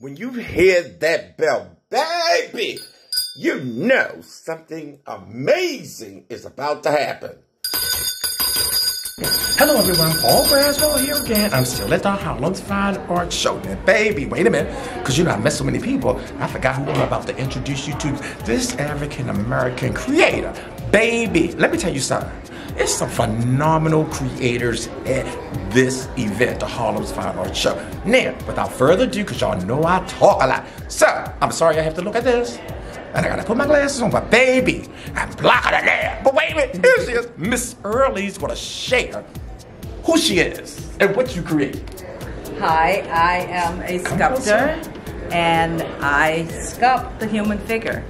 When you hear that bell, baby, you know something amazing is about to happen. Hello everyone, Paul Braswell here again. I'm still at the Harlem's Fine Art Show. Now, baby, wait a minute, because you know I met so many people, I forgot who I'm about to introduce you to. This African-American creator. Baby, let me tell you something. It's some phenomenal creators at this event, the Harlem's Fine Art Show. Now, without further ado, because y'all know I talk a lot, so I'm sorry I have to look at this. And I gotta put my glasses on, but baby, I'm blocking it there. But wait a minute, here she is. Miss Early's gonna share who she is and what you create. Hi, I am a sculptor and I sculpt the human figure.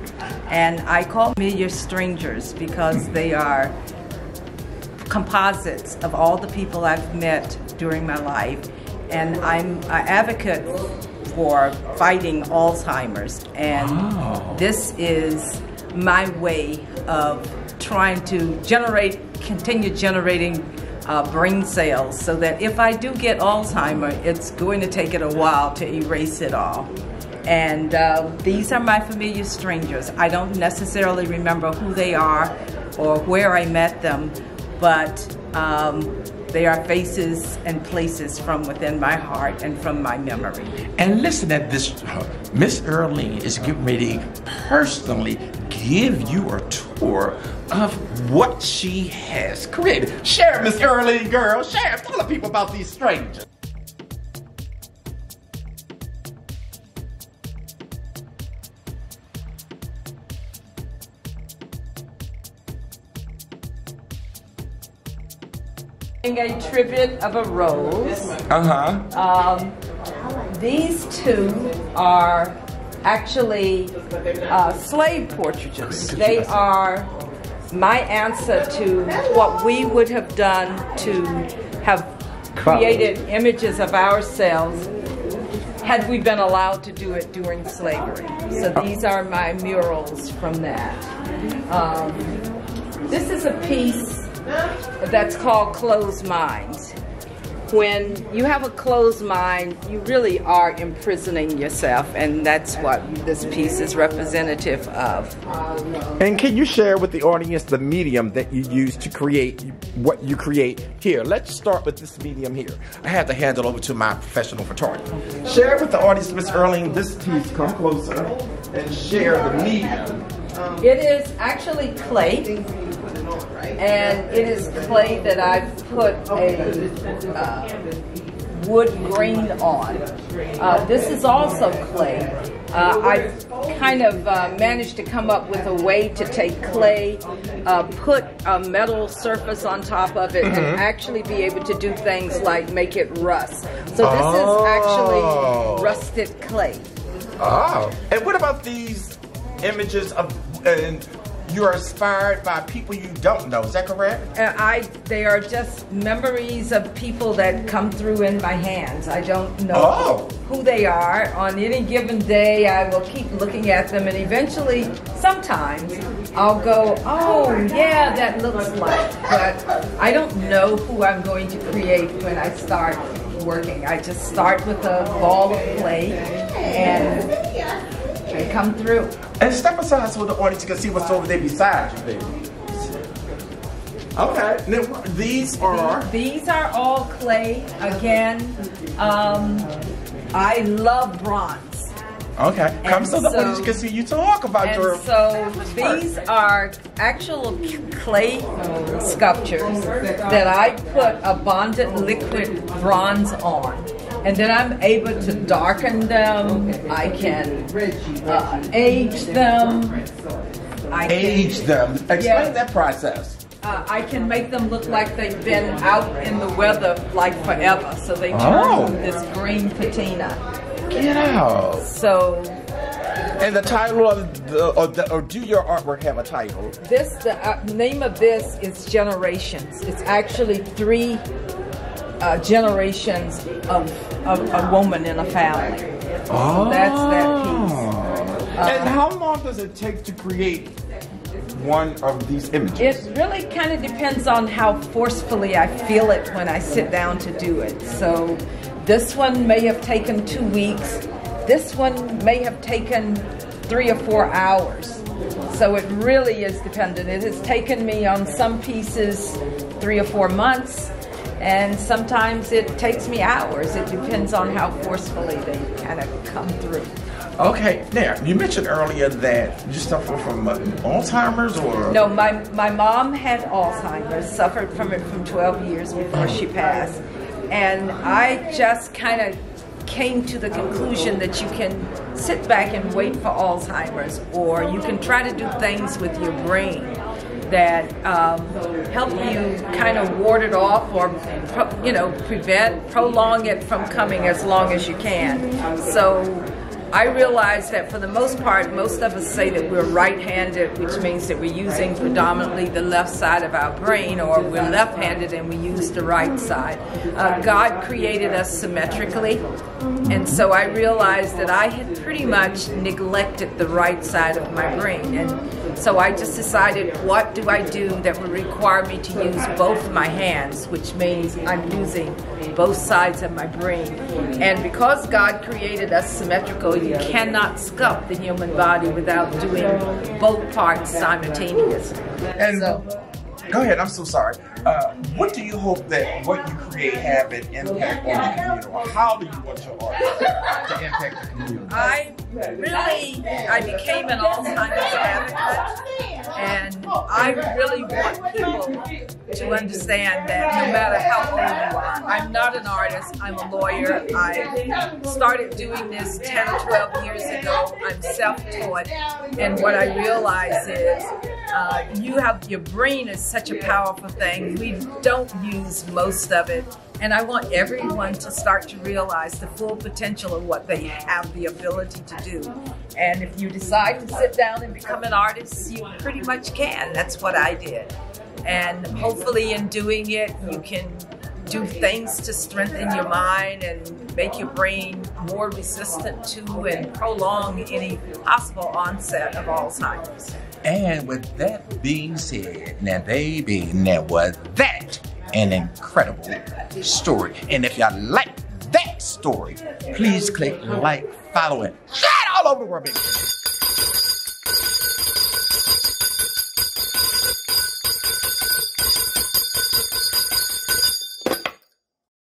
And I call familiar strangers because they are composites of all the people I've met during my life. And I'm an advocate for fighting Alzheimer's, and this is my way of trying to continue generating brain cells, so that if I do get Alzheimer's, it's going to take it a while to erase it all. And these are my familiar strangers. I don't necessarily remember who they are or where I met them, but they are faces and places from within my heart and from my memory. And listen at this, Miss Early is getting ready to personally give you a tour of what she has created. Share, Miss Early, girl, share, tell the people about these strangers. A tribute of a rose. These two are actually slave portraitures. They are my answer to what we would have done to have created images of ourselves had we been allowed to do it during slavery. So these are my murals from that. This is a piece that's called Closed Minds. When you have a closed mind, you really are imprisoning yourself, and that's what this piece is representative of. And can you share with the audience the medium that you use to create what you create here? Let's start with this medium here. I have to hand it over to my professional photographer. Share with the audience, Miss Erling, this piece. Come closer and share the medium. It is actually clay. And it is clay that I've put a wood grain on. This is also clay. I've kind of managed to come up with a way to take clay, put a metal surface on top of it, and actually be able to do things like make it rust. So this is actually rusted clay. Oh, and what about these images of... You are inspired by people you don't know, is that correct? They are just memories of people that come through in my hands. I don't know who they are. On any given day, I will keep looking at them, and eventually, sometimes, I'll go, oh, yeah, that looks like. But I don't know who I'm going to create when I start working. I just start with a ball of clay, and they come through. And step aside so the audience can see what's over there beside you, baby. Okay. Now, these are all clay. Again, I love bronze. Okay. Come so the audience can see you talk about your... So these are actual clay sculptures that I put a bonded liquid bronze on. And then I'm able to darken them. I can age them. Explain that process. I can make them look like they've been out in the weather like forever. So they turn this green patina. Get out. So. And the title of or do your artwork have a title? The name of this is Generations. It's actually 3 generations of a woman in a family. So that's that piece. And how long does it take to create one of these images? It really kind of depends on how forcefully I feel it when I sit down to do it. So this one may have taken 2 weeks. this one may have taken 3 or 4 hours. So it really is dependent. It has taken me on some pieces 3 or 4 months, and sometimes it takes me hours. It depends on how forcefully they kind of come through. Okay, now, you mentioned earlier that you suffer from Alzheimer's, or? No, my mom had Alzheimer's, suffered from it from 12 years before she passed. And I just kind of came to the conclusion that you can sit back and wait for Alzheimer's, or you can try to do things with your brain that help you kind of ward it off, or prolong it from coming as long as you can. So I realize that for the most part, most of us say that we're right-handed, which means that we're using predominantly the left side of our brain, or we're left-handed and we use the right side. God created us symmetrically, and so I realized that I had pretty much neglected the right side of my brain. And so I just decided, what do I do that would require me to use both my hands, which means I'm using both sides of my brain. And because God created us symmetrical, you cannot sculpt the human body without doing both parts simultaneously. And go ahead, I'm so sorry. What do you hope that what you create have an impact on the community, or how do you want your art to impact the community? I became an Alzheimer's advocate, and I really want people to understand that no matter how old you are, I'm not an artist, I'm a lawyer. I started doing this 10 or 12 years ago. I'm self-taught, and what I realize is your brain is such a powerful thing. We don't use most of it, and I want everyone to start to realize the full potential of what they have the ability to do. And if you decide to sit down and become an artist, you pretty much can. That's what I did. And hopefully in doing it, you can do things to strengthen your mind and make your brain more resistant to and prolong any possible onset of Alzheimer's. And with that being said, now baby, now was that an incredible story? And if y'all like that story, please click like, follow, and share it all over the world, baby.